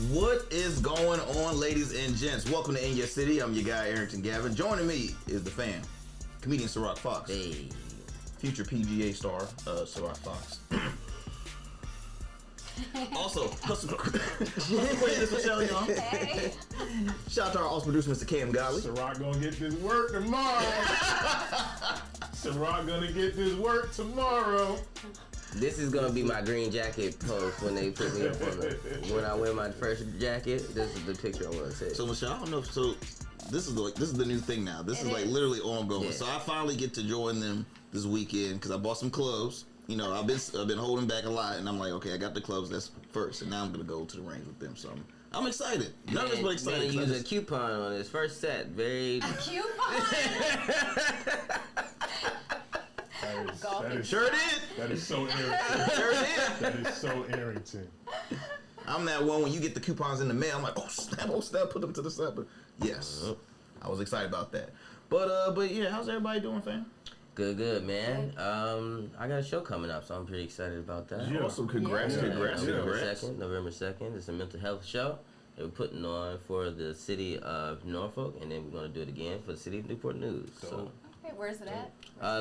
What is going on, ladies and gents? Welcome to In Your City. I'm your guy, Arrington Gavin. Joining me is the fan, comedian Ciroc Fox. Hey. Future PGA star, Ciroc Fox. Also, wait, this Michelle Young. Hey. Shout out to our awesome producer, Mr. Cam Godley. Ciroc gonna get this work tomorrow. Ciroc gonna get this work tomorrow. This is gonna be my green jacket post when they put me up on it. When I wear my first jacket, this is the picture I want to take. So Michelle, I don't know. So this is the new thing now. This is like literally ongoing. Yeah. So I finally get to join them this weekend because I bought some clubs. You know, I've been holding back a lot, and I'm like, okay, I got the clubs. That's first, and now I'm gonna go to the range with them. So I'm excited. Nervous but excited. Man, use a coupon on his first set. Very. A coupon? That is Sure did. That is so Arrington. Sure did. That is so Arrington. I'm that one when you get the coupons in the mail. I'm like, oh snap, put them to the side. But yes, I was excited about that. But yeah, how's everybody doing, fam? Good, man. I got a show coming up, so I'm pretty excited about that. Yeah. Awesome, congrats. November 2nd. It's a mental health show that we're putting on for the city of Norfolk, and then we're going to do it again for the city of Newport News. So, Okay, where's it at?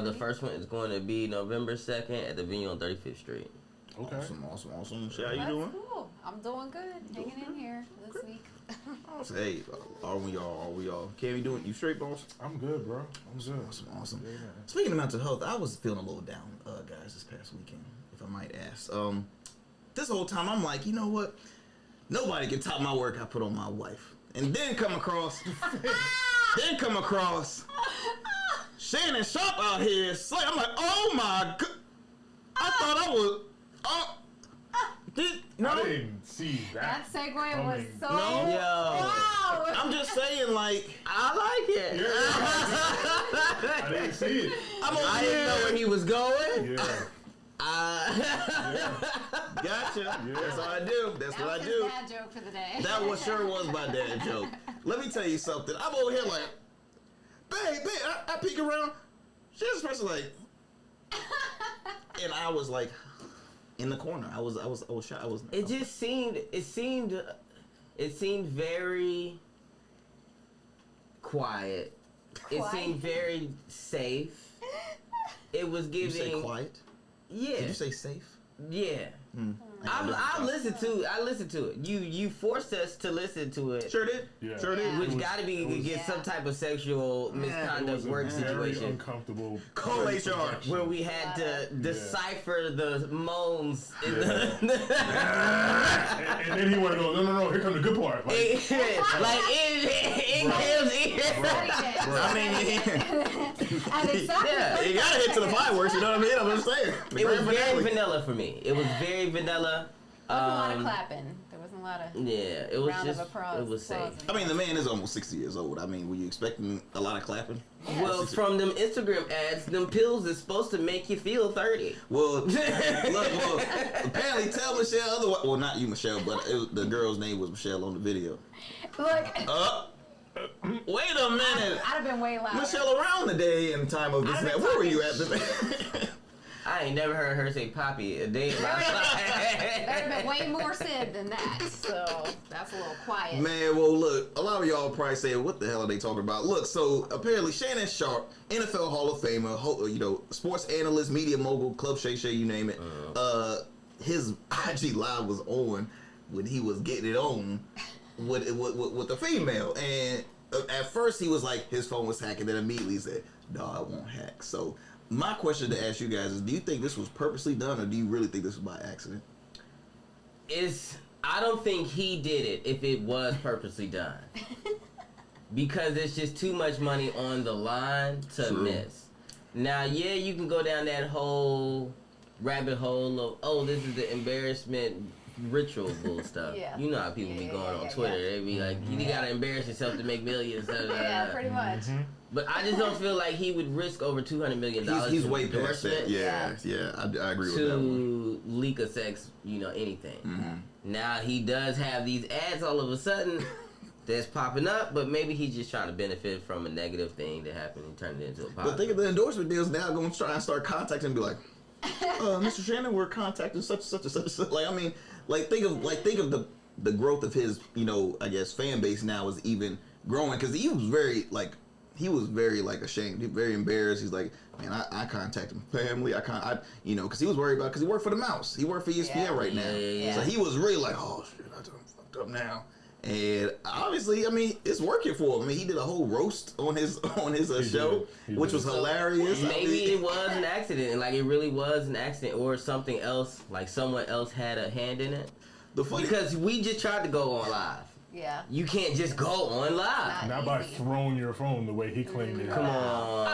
the first one is going to be November 2nd at the venue on 35th Street. Okay. Awesome. Shit, how you That's doing? cool. I'm doing good. Hanging in here this week. Hey, are we all? Cam, you straight, boss? I'm good, bro. I'm good. Awesome. Yeah, man. Speaking of mental health, I was feeling a little down, guys, this past weekend, if I might ask. This whole time, I'm like, you know what? Nobody can top my work I put on my wife. And then come across Shannon Sharp out here. I'm like, oh my god. I thought I was. I didn't see that. That segue was so. No. Yo. Wow. I'm just saying, like, I like it. Yeah. I didn't see it. I didn't know where he was going. Yeah. Gotcha. Yeah. That's all I do. That's That what was I his do. dad joke for the day. That was sure was my dad joke. Let me tell you something. I'm over here like, babe, I peek around. She's just like, and I was like, in the corner. I was shy. It just seemed very quiet. It seemed very safe. It was giving. Did you say quiet? Yeah. Did you say safe? Yeah. I listened to it. You forced us to listen to it. Sure did. Yeah. Sure did. Which got to be against some type of sexual misconduct work Very situation. uncomfortable. Call HR. Where we had to decipher the moans. In and then he wanted to go, no, here come the good part. Like, in Cam's ear. I mean, And exactly. you gotta hit to the fireworks. You know what I mean? I'm just saying. It was very vanilla for me. It was very vanilla. There wasn't a lot of clapping. There wasn't a lot of Yeah, it was round just of applause. it was safe. I mean, the man is almost 60 years old. I mean, were you expecting a lot of clapping? Well, from them Instagram ads, them pills is supposed to make you feel 30. Well, look, apparently tell Michelle otherwise. Well, not you, Michelle, but the girl's name was Michelle on the video. Look. Wait a minute. I'd have been way louder. Michelle, around the day and time of this, I've been where were you at talking this? I ain't never heard her say Poppy a day in my life. There'd have been way more said than that, so that's a little quiet. Man, well, look, a lot of y'all probably say, what the hell are they talking about? Look, so apparently Shannon Sharp, NFL Hall of Famer, sports analyst, media mogul, Club Shay Shay, you name it. His IG Live was on when he was getting it on with the female. And at first he was like, his phone was hacked, and then immediately he said, no, I won't hack. So my question to ask you guys is, do you think this was purposely done, or do you really think this was by accident? I don't think he did it if it was purposely done. Because there's just too much money on the line to miss. Now, yeah, you can go down that whole rabbit hole of, oh, this is the embarrassment ritual bull stuff. Yeah. You know how people be going on Twitter. They be like, you gotta embarrass yourself to make millions. Yeah, pretty much. But I just don't feel like he would risk over $200 million. He's way past that. Yeah, I agree with that one. To leak a sex, anything. Now he does have these ads all of a sudden that's popping up, but maybe he's just trying to benefit from a negative thing that happened and turn it into a positive. But think of the endorsement deals now going to try and start contacting and be like, Mr. Shannon, we're contacting such and such and such and such. Like, I mean, think of the growth of his, I guess fan base now is even growing because he was very like ashamed, very embarrassed. He's like, man, I contacted my family. Because he was worried because he worked for the Mouse. He worked for ESPN right now. Yeah. So he was really like, oh shit, I done fucked up now. And obviously, I mean, it's working for him. I mean, he did a whole roast on his show, which was hilarious. Maybe it was an accident, like it really was an accident, or something else, like someone else had a hand in it. Because we just tried to go on live. Yeah. You can't just go on live. Not by throwing your phone the way he claimed it. Come on.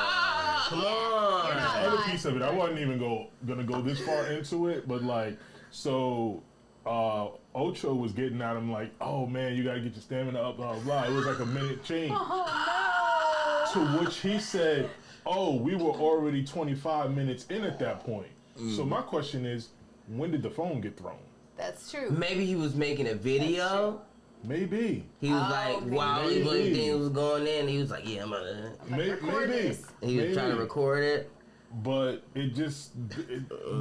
Come on. You're not The other lying. piece of it, I wasn't even gonna go this far into it, but like, so Ocho was getting at him like, oh man, you gotta get your stamina up, blah, blah. It was like a minute change. Oh, To which he said, oh, we were already 25 minutes in at that point. So my question is, when did the phone get thrown? that's true. Maybe he was making a video. Maybe. He was like, maybe. while things was going in, he was like, yeah, I'm gonna. record Maybe. this. He was trying to record it. But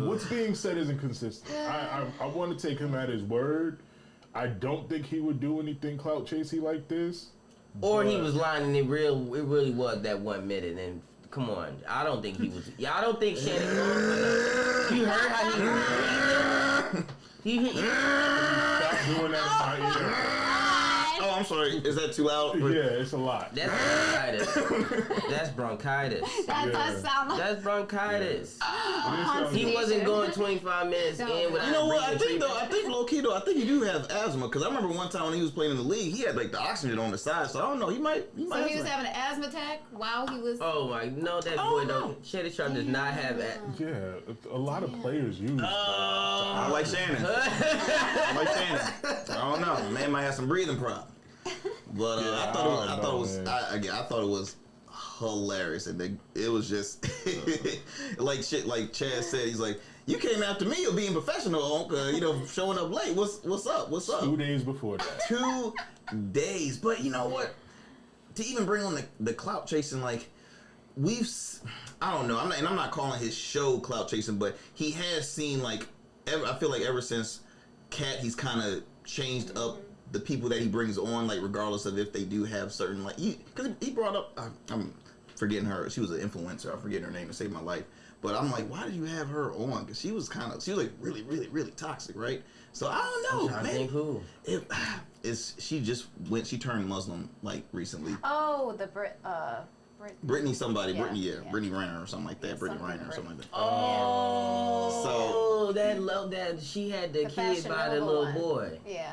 what's being said isn't consistent. I want to take him at his word. I don't think he would do anything clout chasey like this. Or he was lying and it really was that 1 minute. And come on, I don't think he was. Yeah, I don't think Shannon. You heard how he. Stop doing that in my ear. Oh, I'm sorry. Is that too loud? Yeah, it's a lot. That's bronchitis. That's bronchitis. That does sound like. That's bronchitis. Yeah. He wasn't going 25 minutes in without You know what? I breathing think low key though, I think he do have asthma because I remember one time when he was playing in the league, he had like the oxygen on the side. So I don't know. He might. So have he was some- having an asthma attack while he was. Oh my, no, that boy don't. Shannon Sharp does not have that. Yeah, a lot of players use. I like Shannon. I like Shannon. I don't know. Man might have some breathing problem. But I thought it was hilarious, and it was just like shit. Like Chad said, he's like, "You came after me, you're being professional, showing up late. What's up? What's up?" 2 days before that. 2 days, but you know what? To even bring on the clout chasing, like I don't know. I'm not calling his show clout chasing, but he has seen like I feel like ever since Cat, he's kind of changed up the people that he brings on, like regardless of if they do have certain like because he brought up I'm forgetting her. She was an influencer. I'm forgetting her name to save my life. But I'm like, why did you have her on? Because she was like really, really, really toxic, right? So I don't know, I man. think who? She turned Muslim like recently. Oh, the Brittany somebody, Yeah, Brittany, yeah. Brittany Renner or something like that. Yeah, Brittany something Renner or something like that. Oh, that she had the kid Fashion by the Nova little one. boy. Yeah.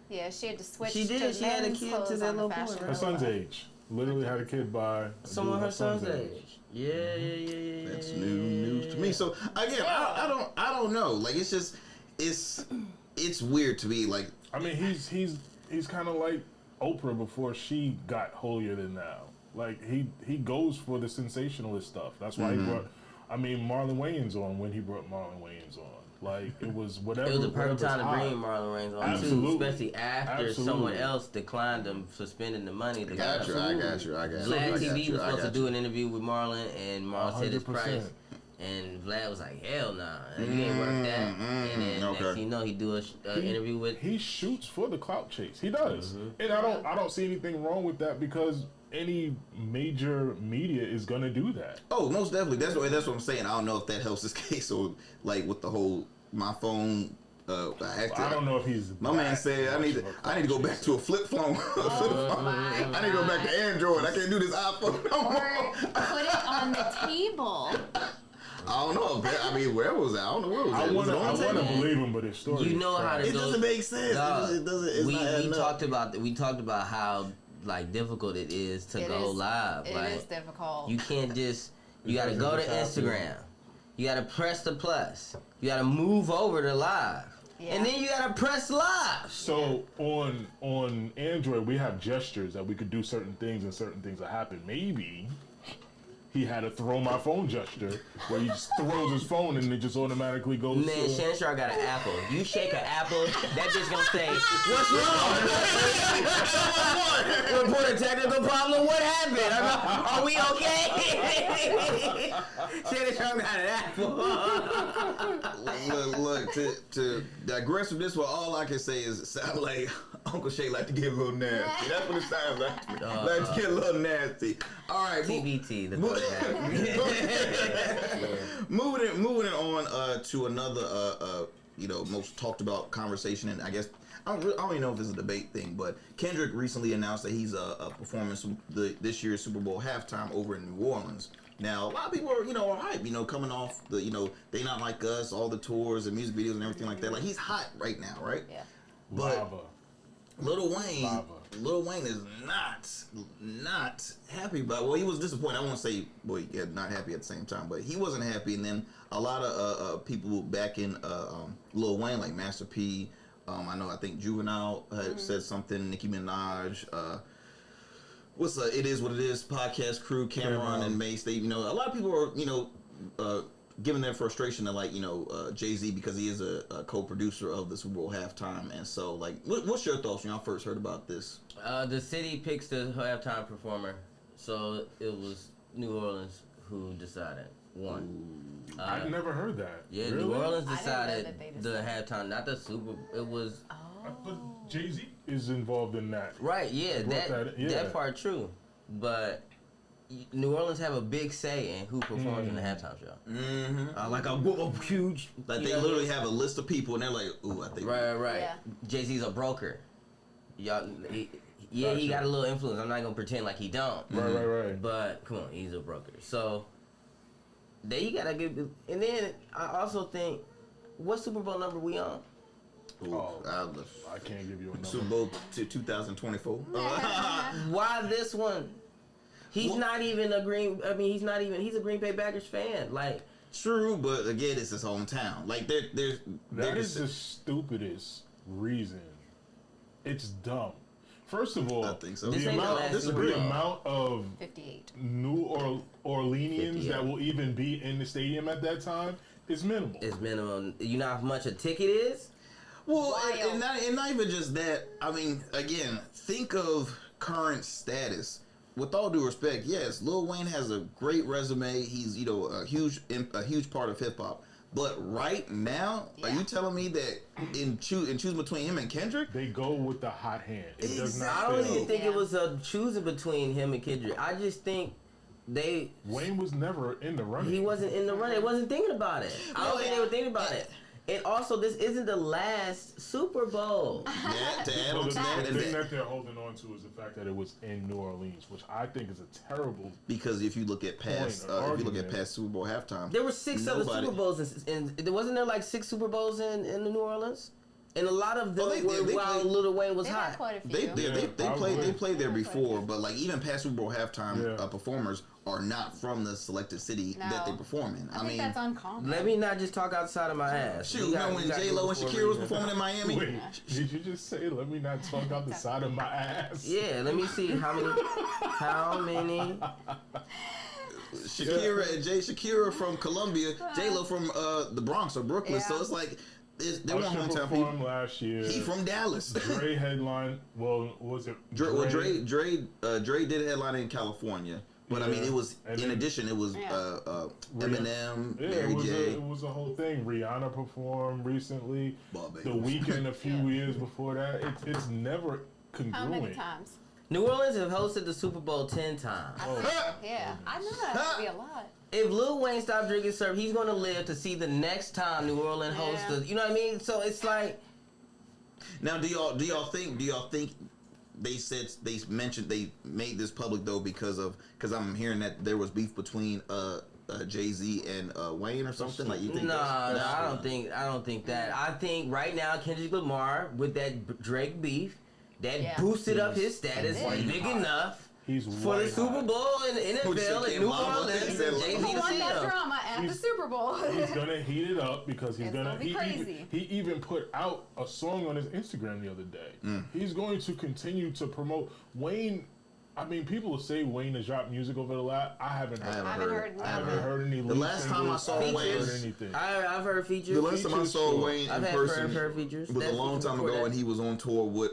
Yeah, she had to switch She did, to she had a men's kid to clothes that on the little boy, Fashion right? Her Nova son's one. age. Literally had a kid by Someone her son's age. Yeah. That's new news to me. So again, I don't know. Like it's weird to me. Like I mean, he's kind of like Oprah before she got holier than thou. Like he goes for the sensationalist stuff. That's why he brought. I mean, Marlon Wayans on when he brought Marlon Wayans on. Like it was whatever. It was the perfect time to whatever's bring hot. Marlon Wayans on Absolutely. too, especially after Absolutely. someone else declined them for spending the money. I got you. Vlad TV was supposed to do an interview with Marlon, and Marlon said his 100%. price, and Vlad was like, "Hell nah, you ain't worth that." And then next thing you know, he do an interview with. He shoots for the clout chase. He does, and I don't see anything wrong with that because any major media is gonna do that. oh, most definitely. That's what I'm saying. I don't know if that helps his case or like with the whole my phone. I don't know if he's. My man said I need to go back to a flip phone. I need to go back to Android. I can't do this iPhone no Or more. put it on the table. I don't know. I mean, where was that? I don't know where was that. I Was it on want the to table? believe him, but his story. You know is how to It go. doesn't make sense. Dog, It doesn't. It's we not adding up. we talked about how like difficult it is to It go is- live. It like is difficult. you can't just. You gotta Because go to of the time Instagram. You gotta press the plus. You gotta move over to live. Yeah. And then you gotta press live. So on Android, we have gestures that we could do certain things and certain things that happen. Maybe he had a throw my phone gesture where he just throws his phone and it just automatically goes Man, to... Shannon Sharp got an apple. You shake an apple, that bitch gonna say, "What's wrong?" Report a technical problem. What happened? Are we okay? Shannon Sharp got an apple. Look, to digress from this one, all I can say is it sounds like Uncle Shay like to get a little nasty. That's what it sounds like. Like to get a little nasty. All right, TBT, the moving it on to another most talked about conversation, and I guess I don't even know if it's a debate thing, but Kendrick recently announced that he's performing this year's Super Bowl halftime over in New Orleans. Now, a lot of people are hype, coming off the, They Not Like Us, all the tours and music videos and everything like that. Like, he's hot right now, right? Yeah. But Lava. Lil Wayne is not happy about. Well, he was disappointed. I won't say not happy at the same time, but he wasn't happy. And then a lot of people back in Lil Wayne, like Master P. I think Juvenile had said something. Nicki Minaj. What's It Is What It Is podcast crew, Cameron and Mace. They, a lot of people are, giving their frustration to Jay-Z because he is a co-producer of the Super Bowl halftime. And so, what's your thoughts when y'all first heard about this? The city picks the halftime performer, so it was New Orleans who decided. I've never heard that. Yeah, Really? New Orleans I didn't know decided that they the halftime, not the Super. It was But Jay-Z is involved in that. right. Yeah, brought that part true, but New Orleans have a big say in who performs in the halftime show. Mm-hmm. Like a huge, Like they literally have a list of people, and they're like, "Ooh, I think." Right. Yeah. Jay-Z's a broker. Y'all, he Gotcha. got a little influence. I'm not gonna pretend like he don't. Right. But come on, he's a broker. So there you gotta give. And then I also think, what Super Bowl number we on? Ooh, I can't give you a number. Super Bowl 2024. Why this one? He's not even a Green. I mean, he's not even. He's a Green Bay Packers fan. Like, True, but again, it's his hometown. Like That is the stupidest reason. It's dumb. First of all, I think so. This the ain't the amount, last the Super Bowl. amount of 58. New Orleanians 50, that will even be in the stadium at that time is minimal. it's minimum. You know how much a ticket is? Well, Wild. and not even just that. I mean, again, think of current status. With all due respect, yes, Lil Wayne has a great resume. He's a huge part of hip hop. But right now, are you telling me that in choose between him and Kendrick? They go with the hot hand. It does not I don't fail. even think it Yeah. was a choosing between him and Kendrick. I just think Wayne was never in the running. he wasn't in the run. They wasn't thinking about it. I don't think they were thinking about it. And also, this isn't the last Super Bowl. Yeah, to add Well, on the to that, thing is that they're holding on to is the fact that it was in New Orleans, which I think is a terrible. because if you look at past argument. Super Bowl halftime, There were 6 other nobody- Super Bowls, and wasn't there like 6 Super Bowls in New Orleans? And a lot of them they were did. while Lil Wayne was They had hot. quite a few. They played there Yeah, before, but like even past Super Bowl halftime Yeah. performers are not from the selected city that they No. perform in. I think that's uncommon. Let me not just talk outside of my ass. Shoot, We you got- know we when got J Lo and before Shakira was reason. performing in Miami? Wait, did you just say, let me not talk out the side of my ass? Yeah, let me see how many. Shakira from Colombia, J Lo from the Bronx or Brooklyn. Yeah. So it's like they want Usher hometown performed people. last year. He from Dallas. Dre headline. Well, was it? Dre did headline in California, but I mean it was And in then- addition it was Eminem, Yeah, Mary J. it was a whole thing. Rihanna performed recently. Barbados. The Weeknd a few years before that. It's never congruent. How many times? New Orleans have hosted the Super Bowl 10 times. Yeah, I know that would be a lot. If Lil Wayne stopped drinking syrup, he's gonna live to see the next time New Orleans hosts Yeah. the. You know what I mean? So it's like, Now, do y'all think they mentioned they made this public though because I'm hearing that there was beef between Jay-Z and Wayne or something like you think? nah, that's I don't think that. I think right now Kendrick Lamar with that Drake beef that boosted up his status He's big enough He's for the white Super hot. Bowl and NFL in New Orleans. He said, Jay-Z Who to won see that him. drama at the He's- Super Bowl? He's gonna heat it up because he's It's gonna. gonna be crazy. He even put out a song on his Instagram the other day. He's going to continue to promote. Wayne I mean, people will say Wayne has dropped music over the last. I haven't heard. I haven't heard I haven't heard any. The last time I saw Wayne, anything. I've heard features. the last time I saw sure. Wayne in I've person heard features. was a long time ago, That. and he was on tour with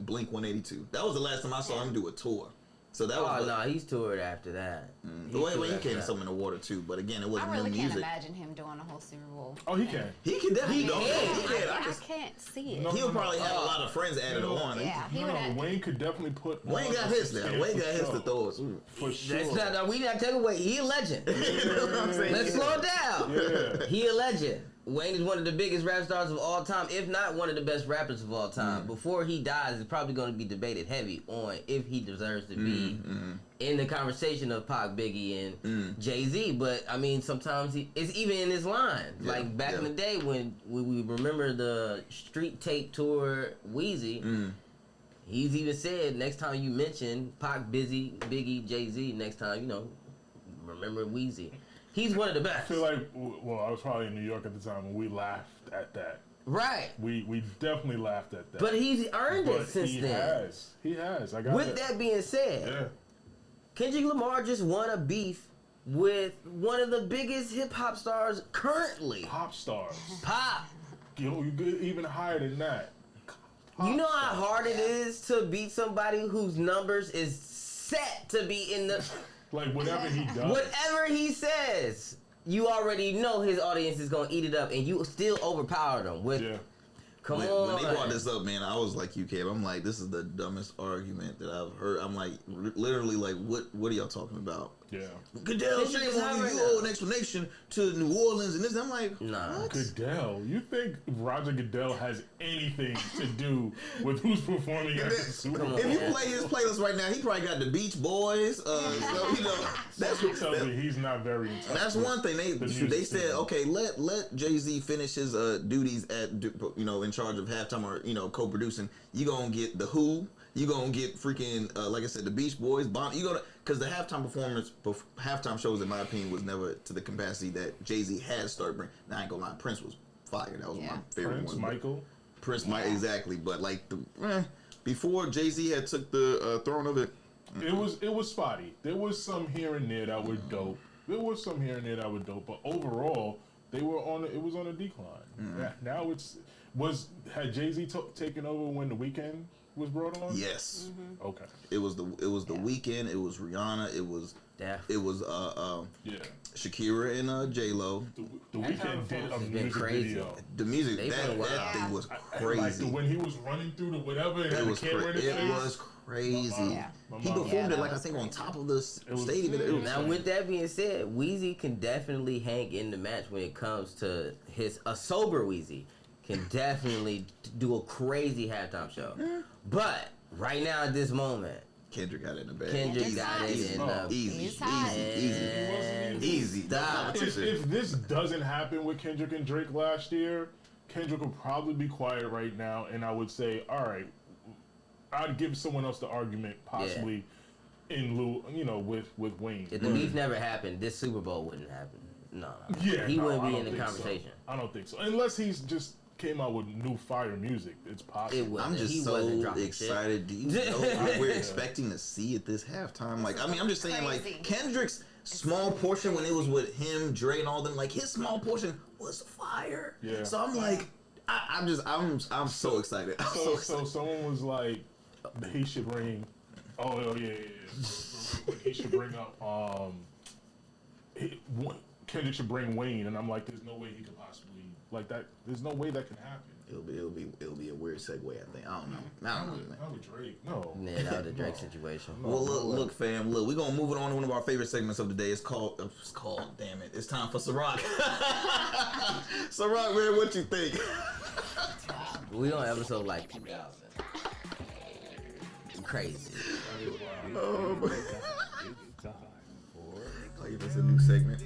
Blink 182. That was the last time I saw him do a tour. So that was. Oh no, he's toured after that. The way he came something in the water too, but again, it I wasn't really no can't music. imagine him doing a whole Super Bowl. Oh, he can. He can definitely. I can't see it. No. He'll probably have a lot of friends added on. Yeah, he No, would have. Wayne could definitely put. Wayne got his now. Wayne got his to throw us. For sure. That's not. We not taking away. He a legend. You know what I'm saying? Let's slow it down. Yeah. He a legend. Wayne is one of the biggest rap stars of all time, if not one of the best rappers of all time. Before he dies, it's probably going to be debated heavy on if he deserves to be in the conversation of Pac, Biggie, and Jay-Z. But, I mean, sometimes it's even in his line. Yeah, Like, back in the day when we remember the Street Tape Tour Wheezy, he's even said, next time you mention Pac, Biggie, Jay-Z, next time, you know, remember Wheezy. He's one of the I best. feel like, well, I was probably in New York at the time when we laughed at that. Right. We definitely laughed at that. But he's earned it since then. He has. I got With that being said, Yeah. Kendrick Lamar just won a beef with one of the biggest hip hop stars currently. Pop stars. Pop. You get even higher than that. You know how hard it is to beat somebody whose numbers is set to be in the... Like, whatever he does. Whatever he says, you already know his audience is going to eat it up, and you still overpowered them with... Yeah. Come when, on. When they brought this up, man, I was like, you, Kev. I'm like, this is the dumbest argument that I've heard. I'm like, literally, like, what are y'all talking about? Yeah. Goodell, Kendrick is hot right you now. owe an explanation to New Orleans and this. I'm like, Nah. what? Goodell. You think Roger Goodell has anything to do with who's performing at the Super Bowl? If you play his playlist right now, he probably got the Beach Boys. So, you know, that's what. Tell me he's not very in touch That's with one thing the they music said. scene. Okay, let Jay-Z finish his duties at in charge of halftime or co-producing. You gonna get the Who. You gonna get freaking like I said, the Beach Boys. You gonna because the halftime shows in my opinion was never to the capacity that Jay-Z has started bringing. Now I ain't gonna lie, Prince was fire. That was my favorite Prince, one. Michael. Prince, exactly. But like before Jay-Z had took the throne of it. It was spotty. There was some here and there that were dope. But overall, they were it was on a decline. Now had Jay-Z taken over when The Weeknd was brought on? Yes. Okay. It was the Weeknd. It was Rihanna. It was Shakira and J-Lo. The Weeknd did a music crazy. video. The music They that went wild. thing was Like crazy. when he was running through the whatever, and It had was the camera in his it face. was crazy. Yeah. He Yeah, performed that it like I was think on crazy. top of the was- stadium. It was Now, with that being said, Weezy can definitely hang in the match when it comes to a sober Weezy can definitely do a crazy halftime show. But right now at this moment, Kendrick got it in the bag. Kendrick got it in the Easy, He's hot. easy. Stop. If this doesn't happen with Kendrick and Drake last year, Kendrick would probably be quiet right now, and I would say, all right, I'd give someone else the argument, possibly in lieu, with Wayne. If the beef never happened, this Super Bowl wouldn't happen. No. Yeah, He no, wouldn't I be don't in the think so. conversation. I don't think so, unless he's just came out with new fire music. It's possible. It would. I'm He just wasn't so dropping excited. Do you know what we're expecting to see at this halftime? Like, I mean, I'm just saying, Crazy. like, Kendrick's small portion when it was with him, Dre, and all them, like, his small portion was fire. Yeah. So I'm like, I'm so excited. I'm so excited. So someone was like, he should bring. Oh yeah. He should bring up. Kendrick should bring Wayne, and I'm like, there's no way he could possibly like that. There's no way that can happen. It'll be a weird segue. I think. I don't know. Man. Not with Drake. No. Yeah, that was a Drake situation. Well, look, fam. Look, we're gonna move it on to one of our favorite segments of the day. It's called. Damn it! It's time for Ciroc. Ciroc, man, what you think? We on episode like 2000. Crazy. Oh, it's a new segment.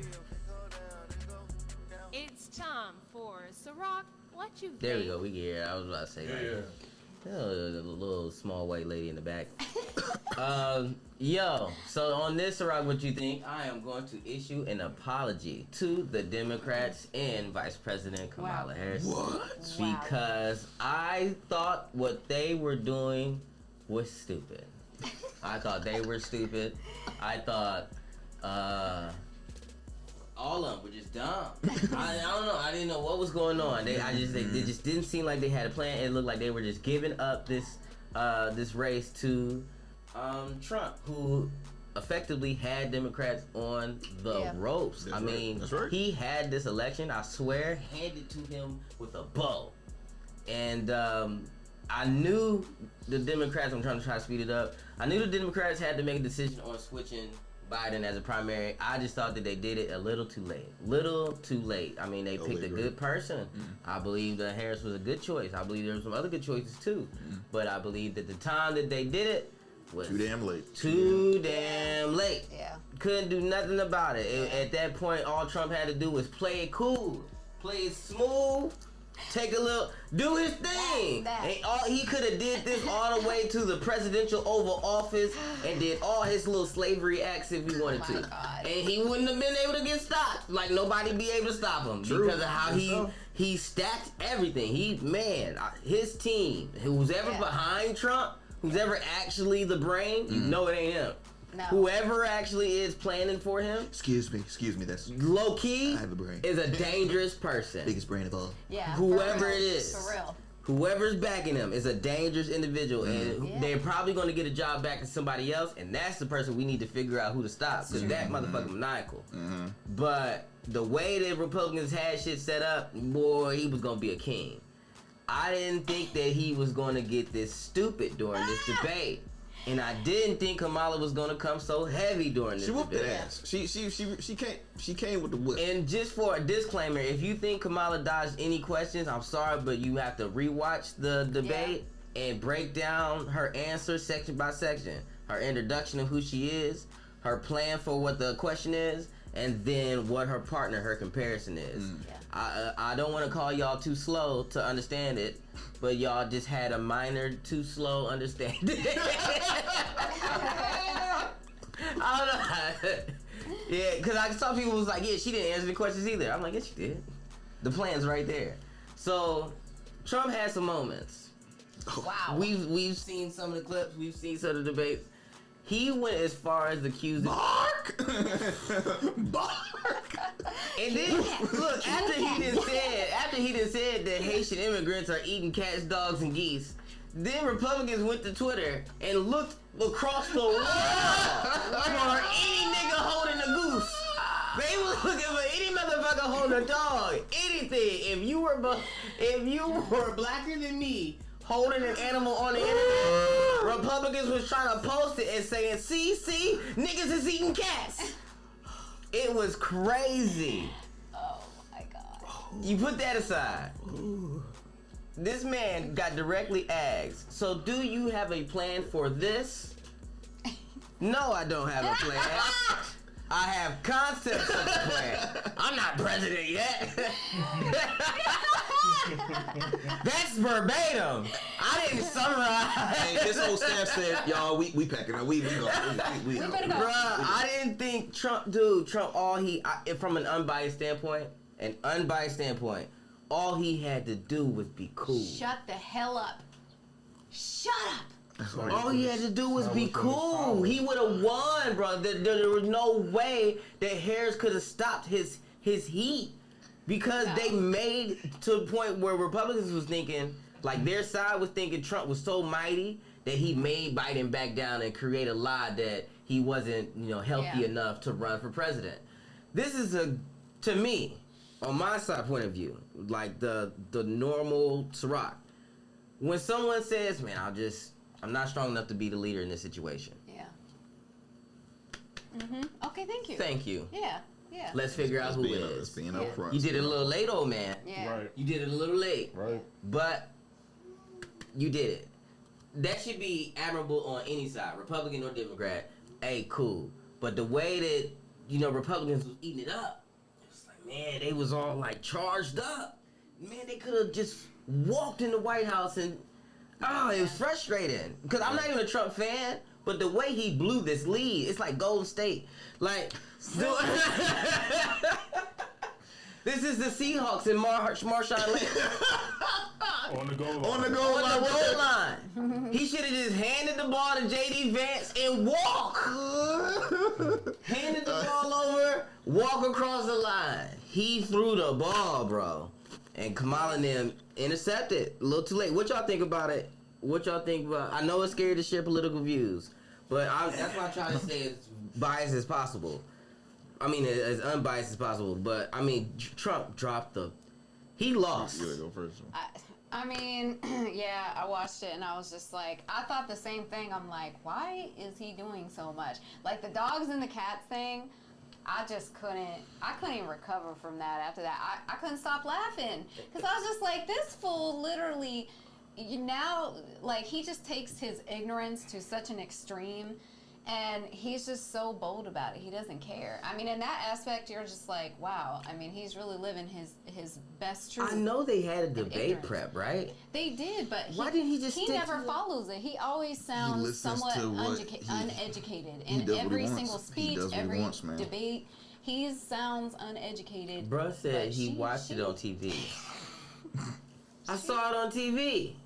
It's time for Ciroc. What you think? There we go. We get here. I was about to say that. Yeah. Oh, the little small white lady in the back. So on this, Ciroc, what you think? I am going to issue an apology to the Democrats and Vice President Kamala Harris. What? Because I thought what they were doing was stupid. I thought they were stupid. I thought all of them were just dumb. I don't know. I didn't know what was going on. They just didn't seem like they had a plan. It looked like they were just giving up this race to Trump, who effectively had Democrats on the ropes. That's right. That's right. He had this election, I swear, handed to him with a bow. And I knew the Democrats, I'm trying to speed it up, I knew the Democrats had to make a decision on switching Biden as a primary. I just thought that they did it a little too late. I mean, they picked a good person. I believe that Harris was a good choice. I believe there were some other good choices too. But I believe that the time that they did it was too damn late. Too damn late. Yeah. Couldn't do nothing about it. At that point, all Trump had to do was play it cool, play it smooth, take a little, do his thing. And he could have did this all the way to the presidential Oval Office and did all his little slavery acts if he wanted to. God. And he wouldn't have been able to get stopped. Like nobody be able to stop him because of how he stacked everything. His team, who's ever behind Trump, who's ever actually the brain, you know it ain't him. No. Whoever actually is planning for him, Excuse me. That's low key, I have a brain. is a dangerous person. Biggest brain of all. Yeah. Whoever for real. it is. For real. Whoever's backing him is a dangerous individual, and they're probably going to get a job back to somebody else, and that's the person we need to figure out who to stop, because that motherfucker maniacal. But the way the Republicans had shit set up, boy, he was going to be a king. I didn't think that he was going to get this stupid during this debate. And I didn't think Kamala was gonna come so heavy during this. She whooped debate. that ass. She came with the whip. And just for a disclaimer, if you think Kamala dodged any questions, I'm sorry, but you have to rewatch the debate and break down her answers section by section. Her introduction of who she is, her plan for what the question is, and then what her partner, her comparison is. I don't want to call y'all too slow to understand it, but y'all just had a minor too slow understanding. I don't know. Yeah, because I saw people was like, she didn't answer the questions either. I'm like, yes, she did. The plan's right there. So, Trump had some moments. Wow. We've seen some of the clips. We've seen some of the debates. He went as far as accusing. Bark! And then, look, after he done said that Haitian immigrants are eating cats, dogs, and geese, then Republicans went to Twitter and looked across the world for any nigga holding a goose. They was looking for any motherfucker holding a dog, anything. If you were blacker than me, holding an animal on the internet, Republicans was trying to post it and saying, see, niggas is eating cats. It was crazy. Oh my God. You put that aside. This man got directly asked, so do you have a plan for this? No, I don't have a plan. I have concepts of the plan. I'm not president yet. That's verbatim. I didn't summarize. Hey, this whole staff said, y'all, we packing up. We better go. Bruh, I didn't think Trump, from an unbiased standpoint, all he had to do was be cool. Shut the hell up. Shut up. All he had to do was be cool. He would have won, bro. There was no way that Harris could have stopped his heat, because they made to the point where Republicans was thinking, like their side was thinking Trump was so mighty that he made Biden back down and create a lie that he wasn't, healthy enough to run for president. This is to me, on my side point of view, like the normal Ciroc. When someone says, man, I'm not strong enough to be the leader in this situation. Yeah. Okay, thank you. Thank you. Yeah. Let's figure out who it is. Being up front. You did it a little late, old man. Yeah. Right. You did it a little late. Right. But you did it. That should be admirable on any side, Republican or Democrat. Hey, cool. But the way that, Republicans was eating it up, it was like, man, they was all like charged up. Man, they could have just walked in the White House and, it was frustrating. Because I'm not even a Trump fan, but the way he blew this lead, it's like Golden State. Like, this is the Seahawks and Marshawn Lynch. On the goal line. On the goal On the goal line. line. He should have just handed the ball to J.D. Vance and walk. Handed the ball over, walk across the line. He threw the ball, bro. And Kamala and them intercepted. A little too late. What y'all think about it? I know it's scary to share political views, but that's why I try to stay as biased as possible. I mean, as unbiased as possible. But, I mean, Trump dropped he lost. You gotta go first. I mean, yeah, I watched it and I was just like, I thought the same thing. I'm like, why is he doing so much? Like the dogs and the cats thing, I couldn't even recover from that after that. I couldn't stop laughing because I was just like, this fool literally, like he just takes his ignorance to such an extreme. And he's just so bold about it. He doesn't care. I mean, in that aspect, you're just like, wow. I mean, he's really living his best truth. I know they had a debate prep, right? They did, but why didn't he just? He never follows it. He always sounds somewhat uneducated in every single speech, every debate. He sounds uneducated. Bruh said he watched it on TV. I saw it on TV.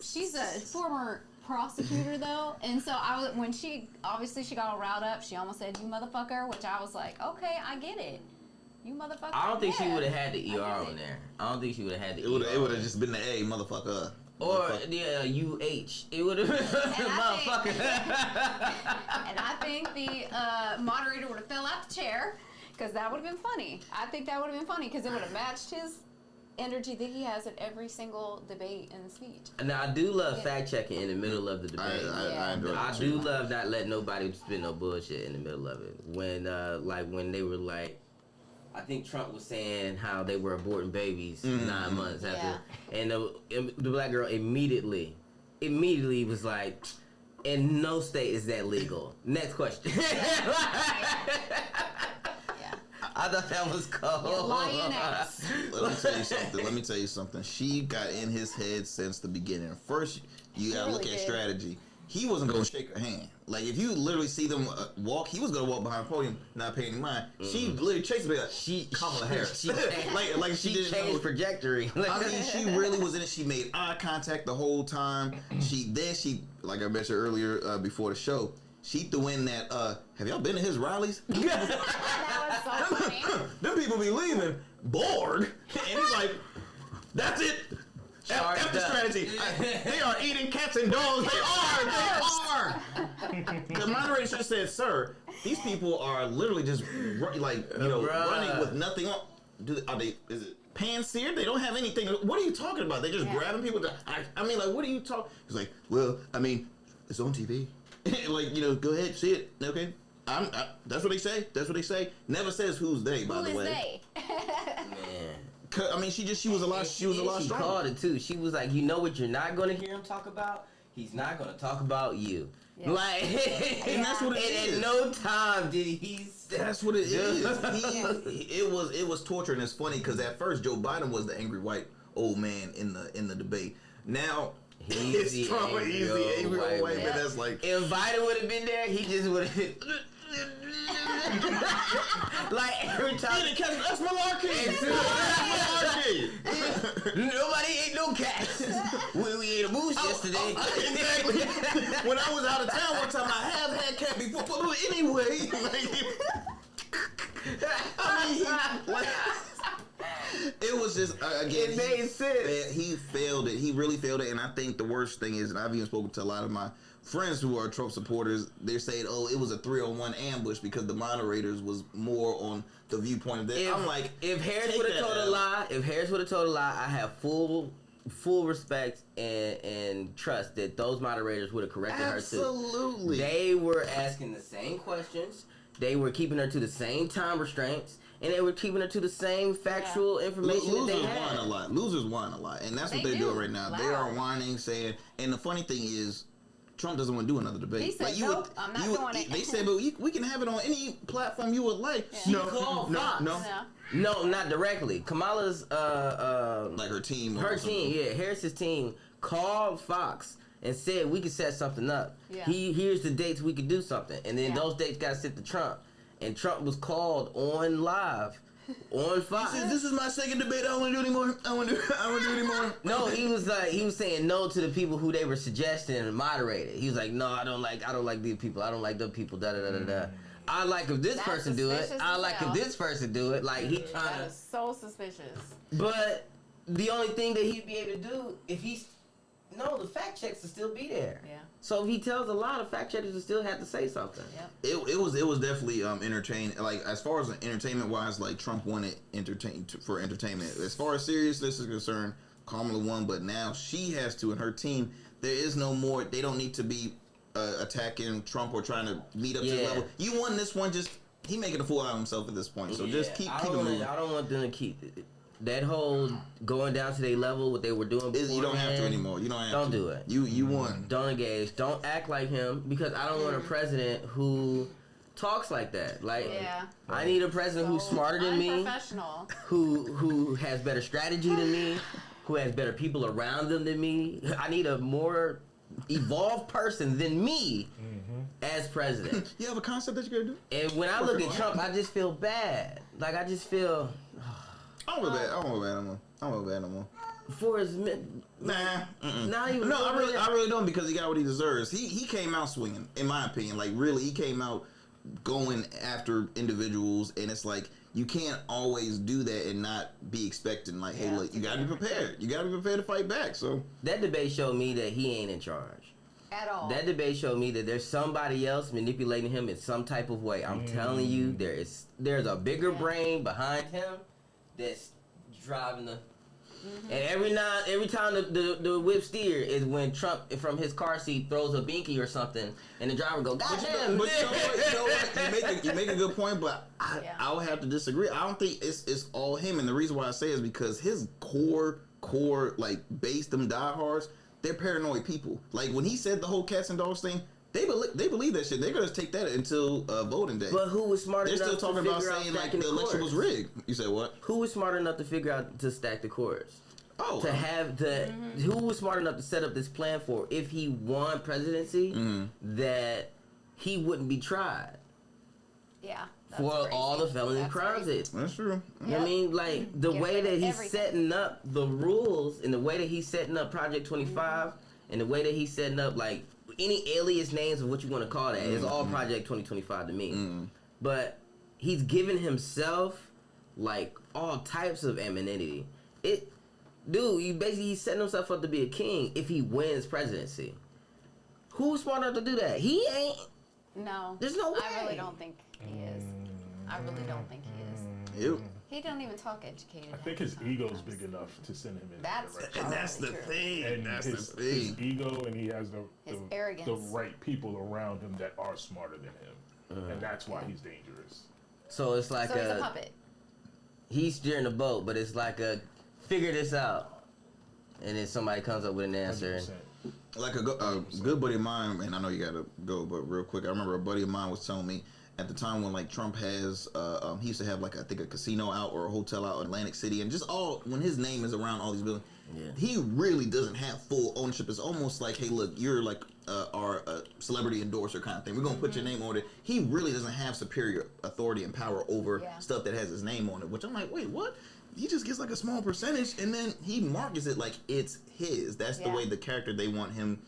She's a former prosecutor though, and so when she got all riled up, she almost said "you motherfucker," which I was like, okay, I get it, you motherfucker. I don't think she would have had the ER on there. I don't think she would have had the ER. It would have just been the A, motherfucker. Or the UH. It would have been motherfucker. And I think the moderator would have fell out the chair because that would have been funny. I think that would have been funny because it would have matched his energy that he has at every single debate and speech. Now I do love fact checking in the middle of the debate. I do love not letting nobody spit no bullshit in the middle of it. When when they were like, I think Trump was saying how they were aborting babies 9 months after, and the black girl immediately was like, in no state is that legal. Next question. I thought that was cold. Lying ass. Let me tell you something. She got in his head since the beginning. First, you gotta look at strategy. He wasn't gonna shake her hand. Like if you literally see them walk, he was gonna walk behind the podium, not paying any mind. She literally chased me like Kamala Harris. She changed trajectory. I mean, she really was in it. She made eye contact the whole time. She like I mentioned earlier before the show. She threw in that, have y'all been to his rallies? That was so funny. Them people be leaving bored. And he's like, that's it. F the strategy. They are eating cats and dogs. They are. The moderator should have said, sir, these people are literally just running with nothing on. Is it pan-seared? They don't have anything. What are you talking about? They're just grabbing people. I mean, like, what are you talking? He's like, well, I mean, it's on TV. Like, go ahead, see it, okay? That's what they say. That's what they say. Never says who's they, by the way. Who is they? Man. I mean, she was a lot stronger. She called it too. She was like, you know what you're not going to hear him talk about? He's not going to talk about you. Yeah. Like, and that's what it is. At no time did he say. That's what it is. It was torture, and it's funny because at first Joe Biden was the angry white old man in the debate. Now it's Trump, he's the angry old white man. That's like, if Biden would have been there, he just would have. Like every time, that's malarkey. Nobody ate no cats. We ate a moose yesterday. Exactly. When I was out of town one time, I have had cat before. But anyway, it was just again. It made sense. He failed it. He really failed it. And I think the worst thing is, and I've even spoken to a lot of my friends who are Trump supporters, they're saying, "Oh, it was a 3-on-1 ambush because the moderators was more on the viewpoint of that." I'm like, if Harris would have told a lie, I have full respect and trust that those moderators would have corrected her too. Absolutely. They were asking the same questions. They were keeping her to the same time restraints. And they were keeping her to the same factual information that they had. Losers whine a lot. And that's what they're doing right now. Loud. They are whining, saying, and the funny thing is, Trump doesn't want to do another debate. He said, nope, I'm not doing it. They said, but we can have it on any platform you would like. Yeah. No, not directly. Kamala's like her team. Harris's team called Fox and said we could set something up. Yeah. Here's the dates we could do something, and then those dates got sent to Trump, and Trump was called on live on Fox. He says, "This is my second debate. I don't want to do anymore. I want to do anymore." No, he was saying no to the people who they were suggesting and moderated. He was like, "No, I don't like these people. I don't like them people." Da da da da da. I like if this That's person do it. suspicious I as like hell. if this person do it. Like he trying That to. is so suspicious. But the only thing that he'd be able to do if he's the fact checks will still be there. Yeah. So if he tells a lie, the fact checkers will still have to say something. Yep. It was definitely entertaining. Like as far as entertainment wise, like Trump won it for entertainment. As far as seriousness is concerned, Kamala won, but now she has to, and her team. There is no more. They don't need to be attacking Trump or trying to meet up to his level. You won this one. Just he making a fool out of himself at this point. So just keep it moving. I don't want them to keep that whole going down to their level. What they were doing. You don't have to anymore. You don't have to. Don't do it. You won. Don't engage. Don't act like him because I don't want a president who talks like that. Like I need a president who's smarter than me, unprofessional, who has better strategy than me, who has better people around them than me. I need a more evolved person than me as president. You have a concept that you're gonna do? And when I look at Trump, I just feel bad. Like I just feel I don't feel bad. I don't feel bad no more. for his Nah. not even. No, I really don't because he got what he deserves. He came out swinging, in my opinion. Like really, he came out going after individuals, and it's like you can't always do that and not be expecting like, hey, look, you gotta be prepared. You gotta be prepared to fight back. So that debate showed me that he ain't in charge. at all. That debate showed me that there's somebody else manipulating him in some type of way. I'm telling you, there's a bigger brain behind him that's driving the. And every time the whip steer is when Trump from his car seat throws a binky or something, and the driver goes, "God damn!" But you know what? You make a good point, but I would have to disagree. I don't think it's all him, and the reason why I say is because his core like base them diehards, they're paranoid people. Like when he said the whole cats and dogs thing, they believe that shit. They're gonna take that until voting day. But who was smart They're enough still talking to about figure out saying like stacking the election was courts? rigged. You said what? Who was smart enough to figure out to stack the courts? Oh, Who was smart enough to set up this plan for if he won presidency that he wouldn't be tried yeah. That's for crazy. all the felony That's crimes. crazy. that's true. I mean, like the Get way rid that of he's everything. setting up the rules and the way that he's setting up Project 25 and the way that he's setting up like any alias names of what you want to call that is all Project 2025 to me. But he's giving himself like all types of anonymity. He's setting himself up to be a king if he wins presidency. Who's smart enough to do that? He ain't. No. There's no way. I really don't think he is. I really don't think he is. Yep. He don't even talk educated. I think his ego's big enough to send him in that That's direction. And that's the True. thing. And That's his the thing. ego, and he has His arrogance. the right people around him that are smarter than him, and that's why he's dangerous. So it's like So he's a puppet. he's steering the boat, but it's like a figure this out, and then somebody comes up with an answer. 100%. Like a good buddy of mine, and I know you gotta go, but real quick, I remember a buddy of mine was telling me at the time when like Trump has, he used to have like I think a casino out or a hotel out in Atlantic City, and just all when his name is around all these buildings, he really doesn't have full ownership. It's almost like, hey, look, you're like our celebrity endorser kind of thing. We're gonna put your name on it. He really doesn't have superior authority and power over stuff that has his name on it. Which I'm like, wait, what? He just gets like a small percentage, and then he markets it like it's his. That's the way the character they want him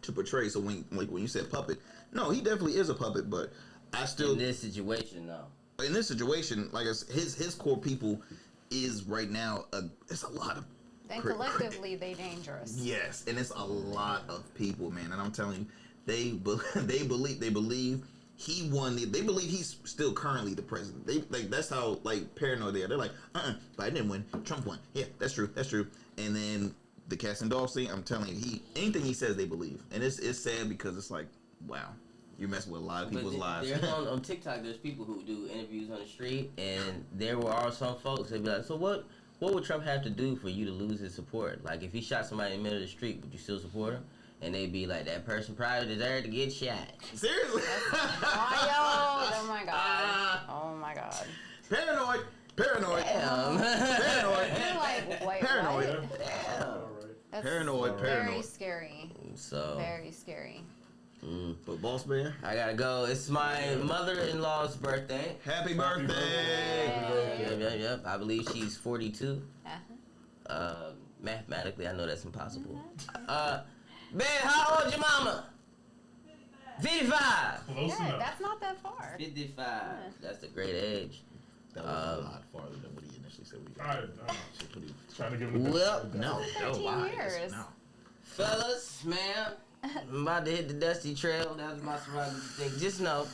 to portray. So when you said puppet, no, he definitely is a puppet. But I still In this situation, though. in this situation, like his core people is right now. It's a lot of. And collectively, they dangerous. Yes, and it's a lot of people, man. And I'm telling you, they believe he won. They believe he's still currently the president. They like that's how like paranoid they are. They're like, Biden didn't win, Trump won. Yeah, that's true. And then the cats and dogs thing. I'm telling you, anything he says, they believe, and it's sad because it's like, wow, you're messing with a lot of people's lives. On TikTok, there's people who do interviews on the street, and there are some folks that be like, so what would Trump have to do for you to lose his support? Like, if he shot somebody in the middle of the street, would you still support him? And they'd be like, that person probably deserved to get shot. Seriously? Oh my god. Oh my god. Paranoid. Damn. Paranoid. You're like, wait, Paranoid. what? Damn. That's Paranoid. Very scary. So Very scary. But Boss Man, I gotta go. It's my mother-in-law's birthday. happy birthday! Yep. I believe she's 42. Uh-huh. Mathematically, I know that's impossible. Ben, how old your mama? 55. Close Yeah, enough. that's not that far. 55. That's a great age. That was a lot farther than what he initially said we got. All right. Trying to give him the Well, No, 13 lies. years. No. fellas, man, I'm about to hit the dusty trail. That was my surprising thing. Just know,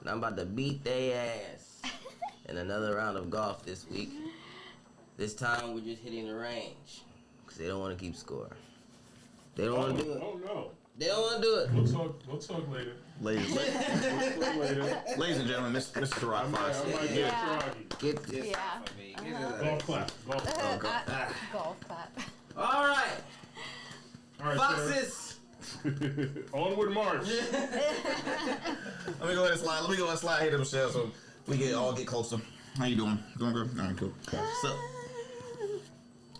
I'm about to beat their ass in another round of golf this week. This time, we're just hitting the range because they don't want to keep score. They don't want to do it. Oh no. They don't want to do it. We'll talk later. Ladies, We'll talk later. ladies and gentlemen, Mr. Rock I might get Yeah. froggy. Get this. Yeah. off of me. Get this off of me. Golf clap. Golf clap. Golf clap. All right, All right, Foxes. sir. Onward march. Let me go ahead and slide. Let me go ahead and slide here to Michelle so we all get closer. How you doing? Doing good? All right, cool. So,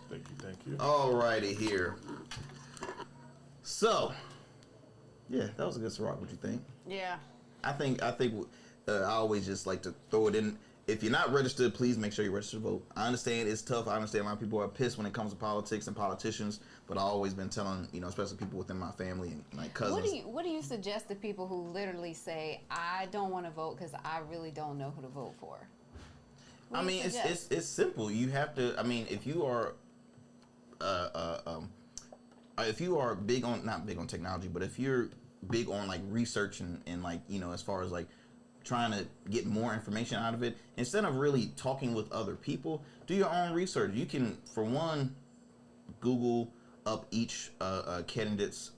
Thank you. alrighty here. So, yeah, that was a good Ciroc. What you think? Yeah. I think I always just like to throw it in. If you're not registered, please make sure you register to vote. I understand it's tough. I understand a lot of people are pissed when it comes to politics and politicians, but I've always been telling, especially people within my family and like cousins. What do you suggest to people who literally say, I don't want to vote because I really don't know who to vote for? What I do you mean, suggest? it's simple. You have to. I mean, if you are, if you are not big on technology, but if you're big on like research and like as far as like trying to get more information out of it, instead of really talking with other people, do your own research. You can, for one, Google up each candidate's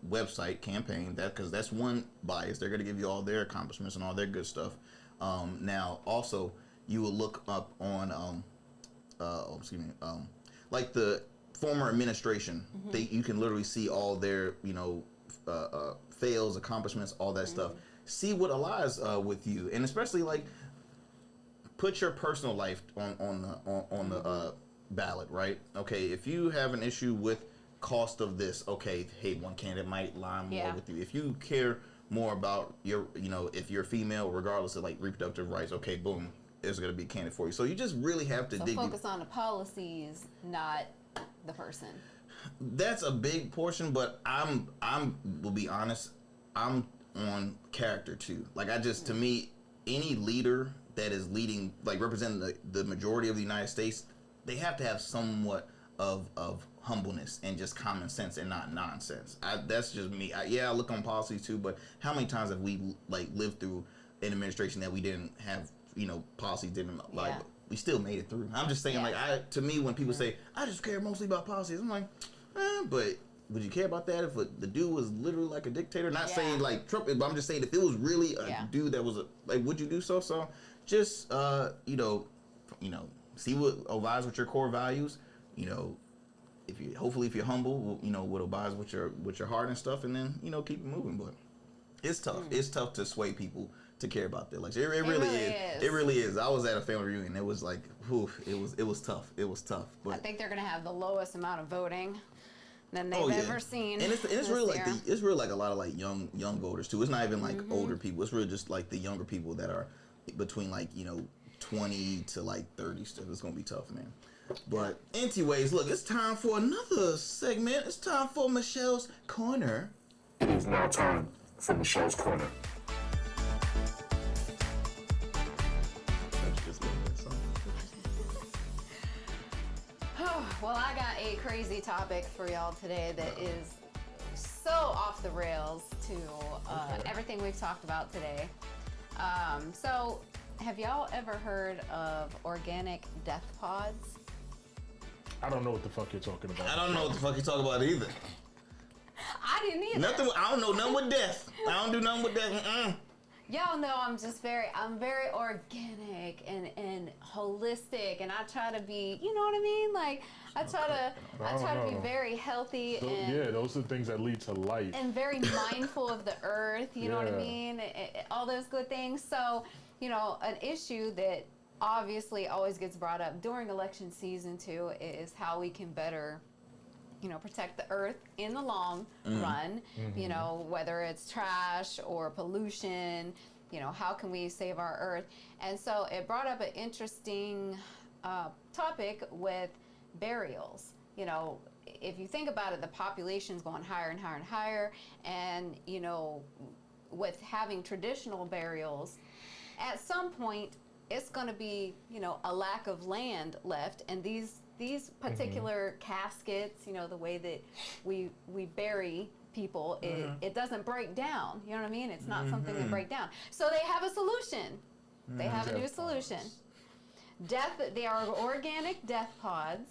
website campaign, because that's one bias. They're going to give you all their accomplishments and all their good stuff. Now, also, you will look up on, like the former administration. You can literally see all their, fails, accomplishments, all that stuff. See what aligns with you, and especially like put your personal life on the ballot, right? Okay, if you have an issue with cost of this, okay, hey, one candidate might line more with you. If you care more about your, if you're female, regardless of like reproductive rights, okay, boom, there's gonna be a candidate for you. So you just really have to dig. Focus on the policies, not the person. That's a big portion, but will be honest, I'm on character too. Like to me, any leader that is leading, like representing the majority of the United States, they have to have somewhat of humbleness and just common sense and not nonsense. That's just me. I look on policies too, but how many times have we like lived through an administration that we didn't have, policies didn't like, we still made it through. I'm just saying, to me, when people say, I just care mostly about policies, I'm like, but would you care about that if the dude was literally like a dictator? Not saying like Trump, but I'm just saying if it was really a dude that was would you do so? So just see what aligns with your core values. Hopefully if you're humble, what aligns with your heart and stuff, and then keep it moving. But it's tough. It's tough to sway people to care about their election. It really is. It really is. I was at a family reunion. It was like, it was tough. It was tough. But I think they're gonna have the lowest amount of voting than they've ever seen. And it's really like it's really like a lot of like young voters too. It's not even like older people. It's really just like the younger people that are between like 20 to like 30 still. It's gonna be tough, man. But anyways, look, it's time for another segment. It's time for Michelle's Corner. It is now time for Michelle's Corner. That's just a little bit something. Well, I got a crazy topic for y'all today that is so off the rails to everything we've talked about today. So, have y'all ever heard of organic death pods? I don't know what the fuck you're talking about. I don't know what the fuck you're talking about either. I didn't either. Nothing. I don't know nothing with death. I don't do nothing with death. Y'all know I'm very organic and holistic, and I try to be, you know what I mean? Like I try to be very healthy and those are the things that lead to life. And very mindful of the earth, you know what I mean? All those good things. So, an issue that obviously always gets brought up during election season too is how we can better protect the earth in the long run, whether it's trash or pollution, how can we save our earth? And so it brought up an interesting topic with burials. If you think about it, the population's going higher and higher and higher, and with having traditional burials, at some point it's going to be a lack of land left, and these particular caskets, the way that we bury people, it doesn't break down. You know what I mean? It's not something that break down. So they have a solution. They have a new solution. They are organic death pods.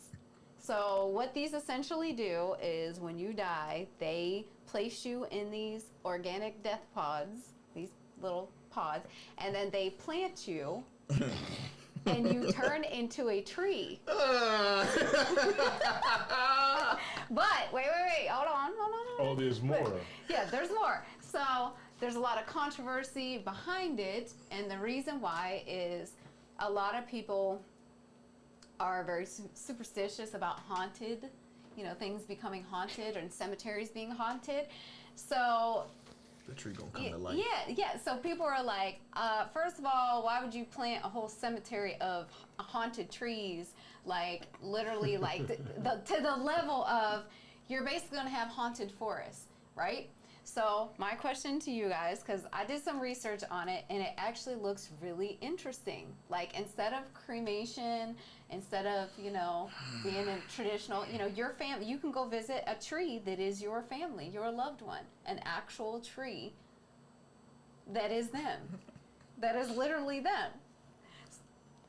So what these essentially do is when you die, they place you in these organic death pods, these little pods, and then they plant you and you turn into a tree. But wait, hold on. Oh, there's more. Yeah, there's more. So there's a lot of controversy behind it, and the reason why is a lot of people are very superstitious about haunted, things becoming haunted and cemeteries being haunted. So the tree gonna come to life. Yeah. So people are like, first of all, why would you plant a whole cemetery of haunted trees? Like literally, like to the level of you're basically gonna have haunted forests, right? So my question to you guys, because I did some research on it, and it actually looks really interesting. Like instead of cremation, instead of being a traditional, your family, you can go visit a tree that is your family, your loved one, an actual tree that is them, that is literally them.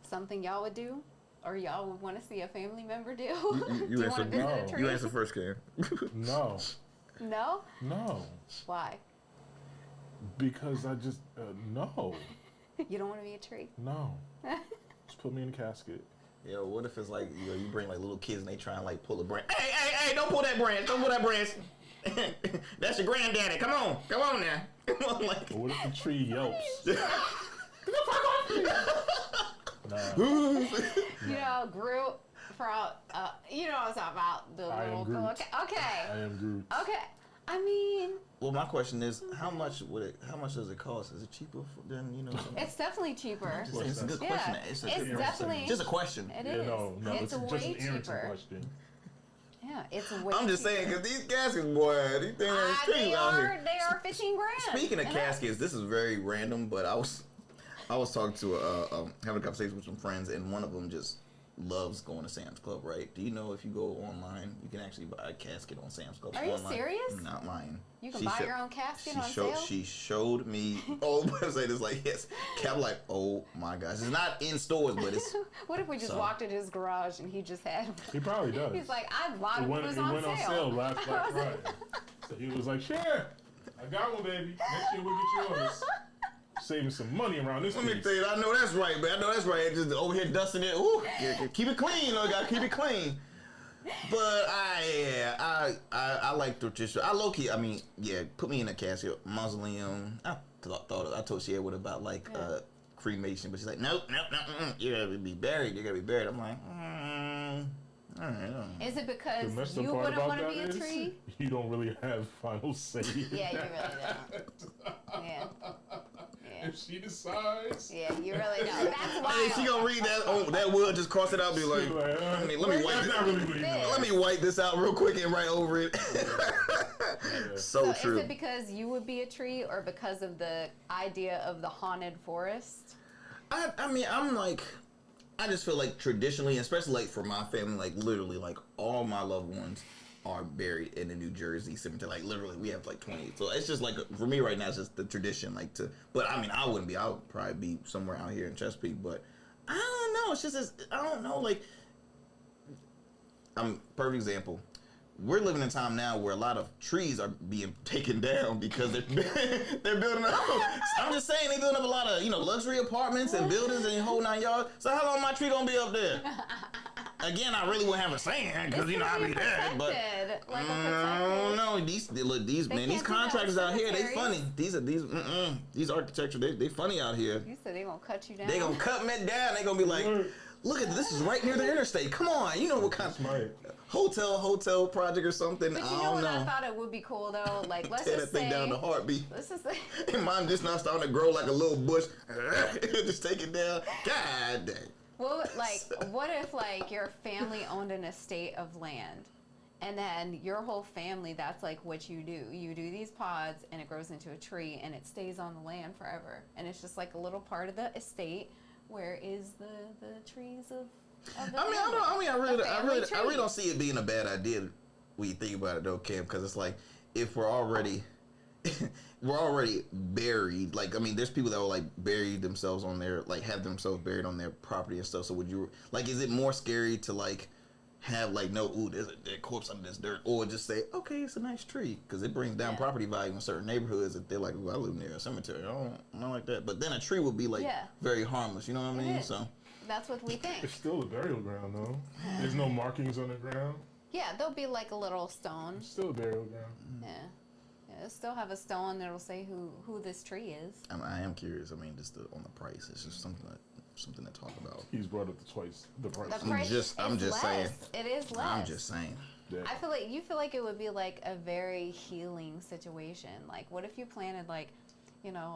Something y'all would do, or y'all would want to see a family member do? You Do you want to visit a tree? You answer first, Karen. No. No? No. Why? Because I just, no. You don't want to be a tree? No. Just put me in a casket. Yo, what if it's like you bring like little kids and they try and like pull a branch? Hey! Don't pull that branch! Don't pull that branch! That's your granddaddy. Come on now. Come on, like. But what if the tree yelps? Get the fuck off me! Nah. Groot from, you know what I'm talking about? The I am little Groot. Okay. I am Groot. Okay. I mean, Well, my question is, how much does it cost? Is it cheaper than it's definitely cheaper. It's a good Yeah, question. it's interesting. definitely Just a question. It Yeah, is. no, It's it's just way an interesting cheaper. question. Yeah, it's way. I'm just saying, because these caskets, boy, these things are They cheap out here. are 15 grand. Speaking of And caskets, this is very random, but I was talking to having a conversation with some friends, and one of them just loves going to Sam's Club. Right? Do you know if you go online, you can actually buy a casket on Sam's Club? Are you online. serious? I'm not lying. You can buy your own casket on sale? She showed me. Oh, the website is like, yes. I'm like, oh my gosh, it's not in stores, but it's. What if we just So- walked in his garage and he just had? He probably does. He's like, I bought It it when went, it was it went on sale last Black Friday. So he was like, "Share, I got one, baby. Next year we'll get yours." Saving some money around this Let me piece. tell you, I know that's right, man. I know that's right. Just over here dusting it. Ooh, yeah, keep it clean. Gotta keep it clean. But I like the tradition. I low key. I mean, yeah, put me in a casket, mausoleum. I told Sierra what about like cremation, but she's like, nope. You gotta be buried. I'm like, all right. Is it The because messed you up part wouldn't about want to that be a is tree? you don't really have final say. Yeah, you really don't. Yeah. If she decides, Yeah, you really don't. That's why. Hey, she gonna read that? Oh, that will just cross it out. And be like, let me wipe that's this. not really what he knows. Let me wipe this out real quick and write over it. So true. Is it because you would be a tree, or because of the idea of the haunted forest? I mean, I'm like, I just feel like traditionally, especially like for my family, like literally, like all my loved ones are buried in the New Jersey cemetery. Like literally, we have like 20. So it's just like for me right now, it's just the tradition. Like to, but I mean, I wouldn't be. I would probably be somewhere out here in Chesapeake. But I don't know. It's just I don't know. Like, perfect example. We're living in a time now where a lot of trees are being taken down because they're building up. I'm just saying they building up a lot of luxury apartments and buildings and the whole 9 yards. So how long my tree gonna be up there? Again, I really wouldn't have a say because I be there, but I don't know. These contractors out here, they funny. These architecture, they funny out here. You said they gonna cut you down. They gonna cut me down. They gonna be like, Look at this is right near the interstate. Come on, you know what kind of Smart. hotel project or something. But I you know don't what know. I thought it would be cool though? Like let's Tear just that thing say, down to heartbeat. let's just say, And mine just now starting to grow like a little bush. Just take it down. God dang. well, like what if like your family owned an estate of land? And then your whole family, that's like what you do. You do these pods and it grows into a tree and it stays on the land forever. And it's just like a little part of the estate where is the trees of the family. I really don't see it being a bad idea when you think about it though, Cam, because it's like if we're already buried, like I mean there's people that will like bury themselves on their like have themselves buried on their property and stuff. So would you like is it more scary to like have like no there's a dead corpse under this dirt, or just say okay it's a nice tree because it brings down property value in certain neighborhoods that they're like I live near a cemetery, I don't like that, but then a tree would be like very harmless, you know what I mean? is. So That's what we think. It's still a burial ground, though. There's no markings on the ground. Yeah, there'll be like a little stone. It's still a burial ground. Yeah. It'll still have a stone that'll say who this tree is. I am curious. I mean, just on the price, it's just something to talk about. He's brought up the price. The price I'm just less. saying. It is less. I'm just saying. Yeah. I feel like you feel like it would be like a very healing situation. Like, what if you planted like,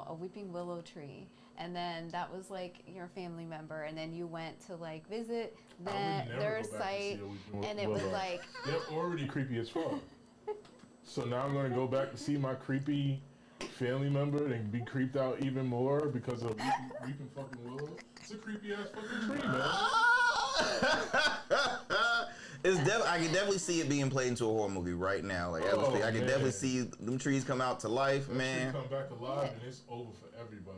a weeping willow tree, and then that was like your family member, and then you went to like visit their site, and it was like they're already creepy as fuck. So now I'm gonna go back to see my creepy family member and be creeped out even more because of weeping fucking willow. It's a creepy ass fucking tree, man. I can definitely see it being played into a horror movie right now. Like I can definitely see them trees come out to life, man. Come back alive and it's over for everybody.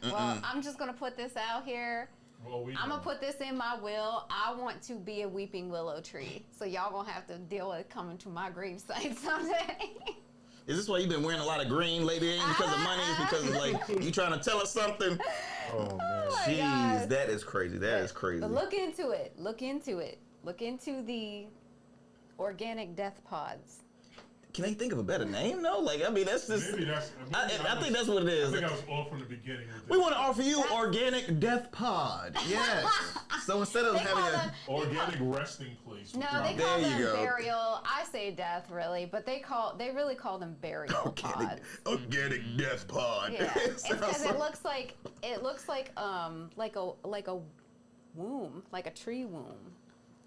Well, I'm just gonna put this out here. Well, I'm gonna put this in my will. I want to be a weeping willow tree. So y'all gonna have to deal with coming to my gravesite someday. Is this why you've been wearing a lot of green lately? Ain't because of money? It's because like you trying to tell us something? Oh man. Jeez, God. that is crazy. That is crazy. But look into it. Look into it. Look into the organic death pods. Can they think of a better name? No, like I mean that's just. Maybe that's. I think that's what it is. I think I was off from the beginning. With We want to offer you organic death pod. Yes. So instead of having organic resting place. No, they There call you them go. burial. I say death really, but they really call them burial pods. organic death pod. Yeah, it's Sounds because like- it looks like a womb, like a tree womb.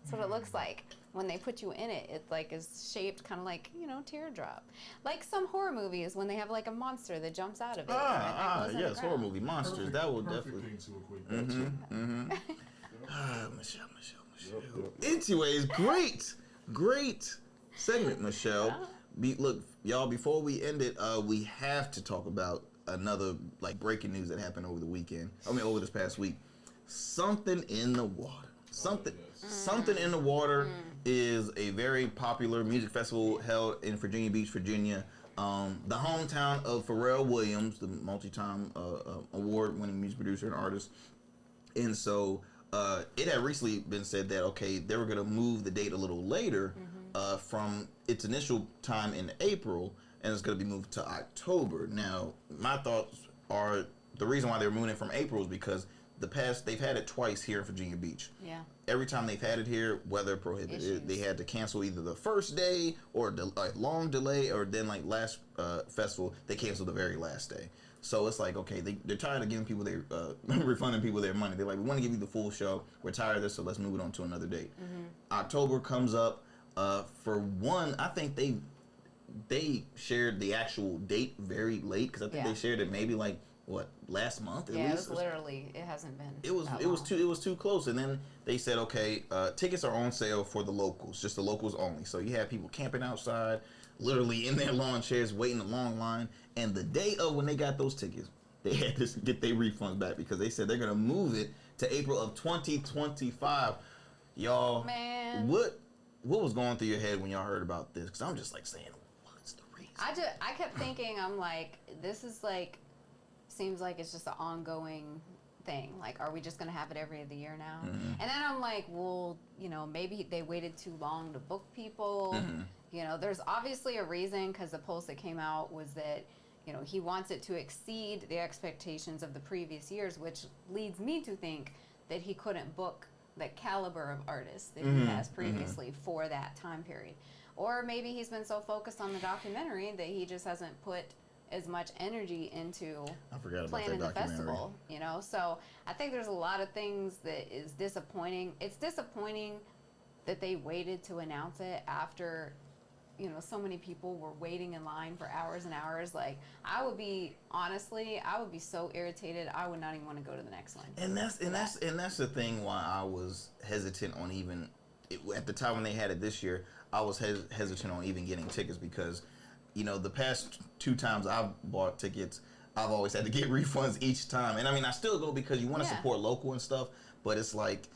That's what it looks like. When they put you in it, it's like is shaped kind of like teardrop, like some horror movies when they have like a monster that jumps out of it. Yes, horror movie monsters. That will definitely. Thing to equate that to. Michelle. Anyways, great segment, Michelle. Look, y'all. Before we end it, we have to talk about another like breaking news that happened over the weekend. Over this past week. Something in the water. Something in the Water is a very popular music festival held in Virginia Beach, Virginia. The hometown of Pharrell Williams, the multi-time award-winning music producer and artist. And so it had recently been said that, they were going to move the date a little later from its initial time in April, and it's going to be moved to October. Now, my thoughts are the reason why they're moving it from April is because they've had it twice here in Virginia Beach. Yeah. Every time they've had it here, weather prohibited. Issues. They had to cancel either the first day or a long delay, or then like last festival they canceled the very last day. So it's like they're tired of giving people refunding people their money. They're like, we want to give you the full show. We're tired of this, so let's move it on to another date. October comes up. For one, I think they shared the actual date very late because I think they shared it maybe like. Last month at least? It was literally, it hasn't been. It was too close, and then they said, tickets are on sale for the locals, just the locals only. So you have people camping outside, literally in their lawn chairs, waiting a long line. And the day of when they got those tickets, they had to get their refunds back because they said they're gonna move it to April of 2025. Y'all, man, what was going through your head when y'all heard about this? Because I'm just like saying, what's the reason? I kept thinking, I'm like, this is like. Seems like it's just an ongoing thing. Like, are we just going to have it every other year now? And then I'm like, well, maybe they waited too long to book people. There's obviously a reason because the post that came out was that, he wants it to exceed the expectations of the previous years, which leads me to think that he couldn't book the caliber of artists that he has previously for that time period. Or maybe he's been so focused on the documentary that he just hasn't put as much energy into planning the festival, you know? So I think there's a lot of things that is disappointing. It's disappointing that they waited to announce it after, you know, so many people were waiting in line for hours and hours. Like, I would be so irritated. I would not even want to go to the next one. And that's the thing why I was hesitant on at the time when they had it this year, I was hesitant on even getting tickets because, you know, the past 2 times I've bought tickets, I've always had to get refunds each time. And I mean, I still go because you want to support local and stuff, but it's like,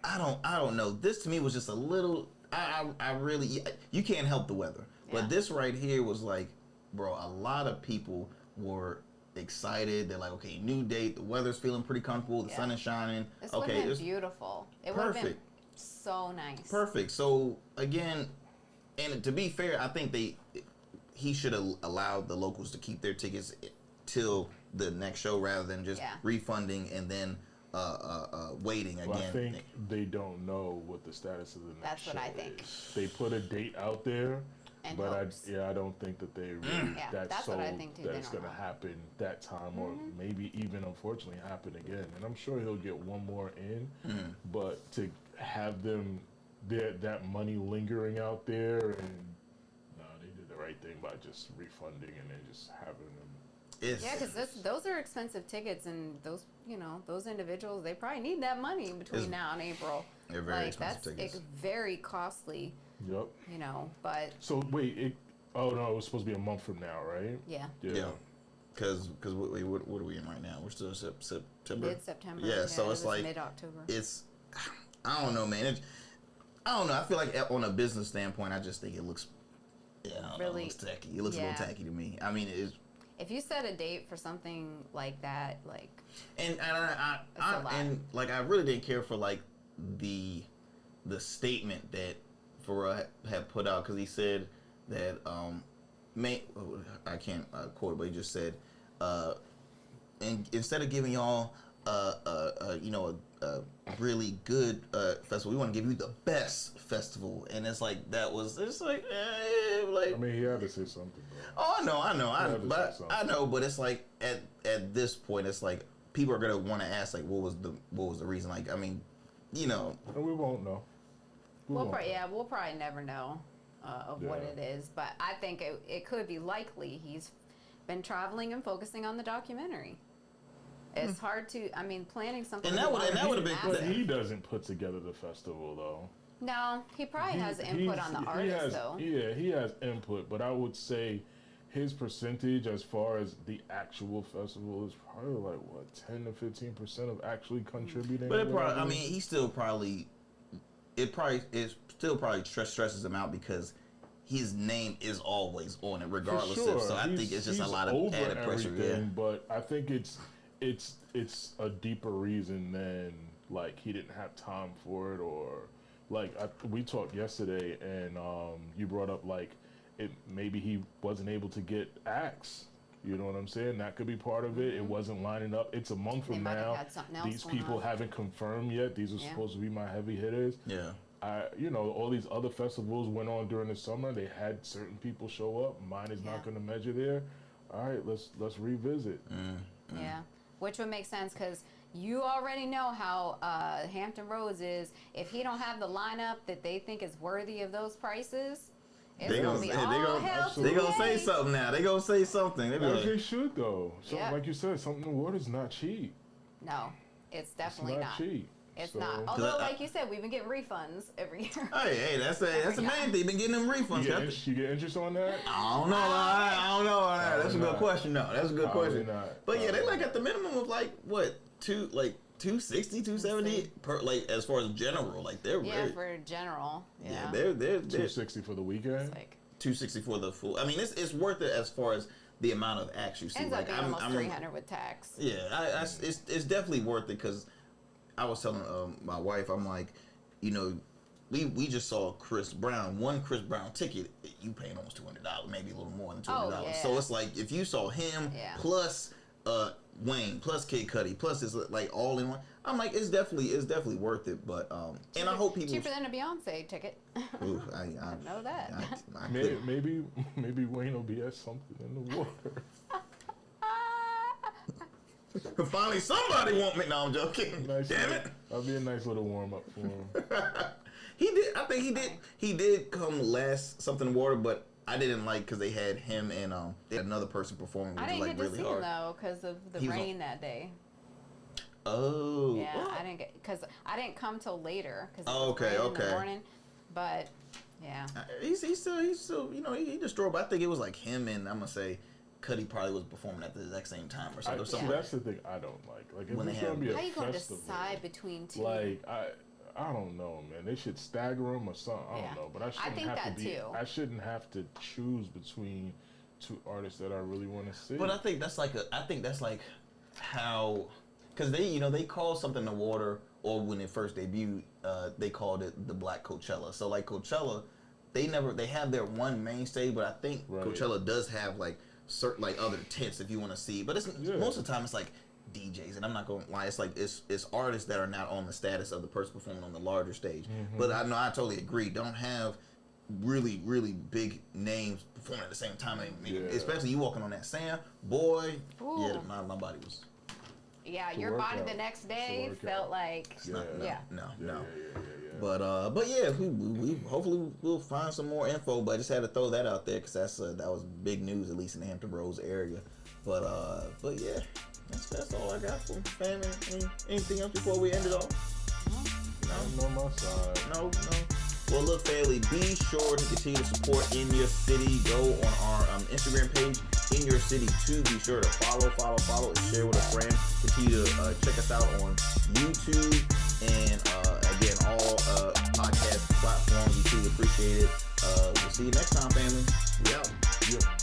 I don't know. This to me was just a little, I really, you can't help the weather. Yeah. But this right here was like, bro, a lot of people were excited. They're like, okay, new date. The weather's feeling pretty comfortable. The sun is shining. This would have been beautiful. It would have been so nice. Perfect. So again, and to be fair, I think he should have allowed the locals to keep their tickets till the next show rather than just refunding and then waiting again. I think they don't know what the status of the next show That's what I think. is. They put a date out there, and but I don't think that they really that's sold what I think too. that it's going to happen that time or maybe even unfortunately happen again. And I'm sure he'll get one more in, but to have them that money lingering out there and they did the right thing by just refunding and then just having them. Because those are expensive tickets, and those individuals, they probably need that money between now and April. They're very expensive tickets. It's very costly. Yep. You know, but so wait, it was supposed to be a month from now, right? Yeah. Because what are we in right now? We're still September. Mid-September. Yeah, so it's like mid-October. I don't know, man. I don't know. I feel like on a business standpoint, I just think it looks, it looks tacky. It looks a little tacky to me. I mean, if you set a date for something like that, like, and I really didn't care for like the statement that Farrah had put out because he said that I can't quote it, but he just said and instead of giving y'all a really good festival, we want to give you the best festival, and it's like I mean, he had to say something, bro. Oh, I know, but it's like at this point, it's like people are gonna want to ask like, what was the reason? Like, I mean, you know, and we won't know. We'll probably never know what it is, but I think it could be likely he's been traveling and focusing on the documentary. It's hard to, planning something. And that would have been. But he doesn't put together the festival, though. No, he probably has input on the artist, though. Yeah, he has input, but I would say his percentage as far as the actual festival is probably like, 10 to 15% of actually contributing. But he still probably, stresses him out because his name is always on it, regardless of. So I think it's just a lot of added pressure. Yeah. But I think it's a deeper reason than like he didn't have time for it, or like we talked yesterday and you brought up like maybe he wasn't able to get acts. You know what I'm saying? That could be part of it. It wasn't lining up. It's a month from now. These people haven't confirmed yet. These are supposed to be my heavy hitters. Yeah. All these other festivals went on during the summer. They had certain people show up. Mine is not going to measure there. All right, let's revisit. Yeah, which would make sense because you already know how Hampton Roads is. If he don't have the lineup that they think is worthy of those prices, it's gonna be all hell to They gonna say something now. They gonna say something. They should though. So, like you said, something in the water is not cheap. No, it's definitely not cheap. It's not. Although, like you said, we've been getting refunds every year. Hey, that's the main thing. Been getting them refunds. You get interest on that? I don't know. That's a good question. No, that's a good question. But yeah, they like at the minimum of like what 260, 270 per, like as far as general, like they're for general. Yeah, they're 260 for the weekend. It's like 260 for the full. I mean, it's worth it as far as the amount of acts you see. Ends up being almost 300 with tax. Yeah, it's definitely worth it because I was telling my wife, I'm like, we just saw Chris Brown. One Chris Brown ticket, you paying almost $200, maybe a little more than $200. Oh, yeah. So it's like if you saw him plus Wayne plus Kid Cudi plus it's like all in one. I'm like, it's definitely worth it. But and I hope people cheaper than a Beyonce ticket. Ooh, I know that. Maybe Wayne will be at something in the water. Finally, somebody want me. No, I'm joking. Nice Damn it. That'll be a nice little warm up for him. He did. I think he did come last something in water, but I didn't like because they had him and they had another person performing, which I was didn't like get to really see hard. him though because of the He was rain that day. Oh. Yeah, What? I didn't get because I didn't come till later because Okay, in the okay. morning. But yeah, He's still he destroyed. But I think it was like him and I'm gonna say Cuddy probably was performing at the exact same time or something. See, that's the thing I don't like. Like if When it's they gonna have- be a how you gonna festival, decide between two? like I don't know, man. They should stagger them or something. I Yeah. don't know, but I shouldn't think have that to be. too. I shouldn't have to choose between two artists that I really want to see. But I think that's like how, because they call something the water, or when it first debuted, they called it the Black Coachella. So like Coachella, they have their one mainstay, but I think Right. Coachella does have like certain like other tents if you want to see. But it's most of the time it's like DJs, and I'm not going to lie, it's like it's artists that are not on the status of the person performing on the larger stage. Mm-hmm. But I know I totally agree. Don't have really big names performing at the same time. I mean, Yeah. especially you walking on that sand, boy. Ooh. Yeah, my body was. Yeah, It's a your body workout. the next It's a day workout. felt like Yeah. yeah. No. Yeah. But yeah, we hopefully we'll find some more info. But I just had to throw that out there because that was big news, at least in the Hampton Roads area. But yeah, that's all I got from family. Anything else before we end it off? I'm on my side. No. Well, look, family, be sure to continue to support In Your City. Go on our Instagram page, In Your City 2. Be sure to follow, and share with a friend. Continue to check us out on YouTube and again, all podcast platforms. We truly appreciate it. We'll see you next time, family. We out. Yeah.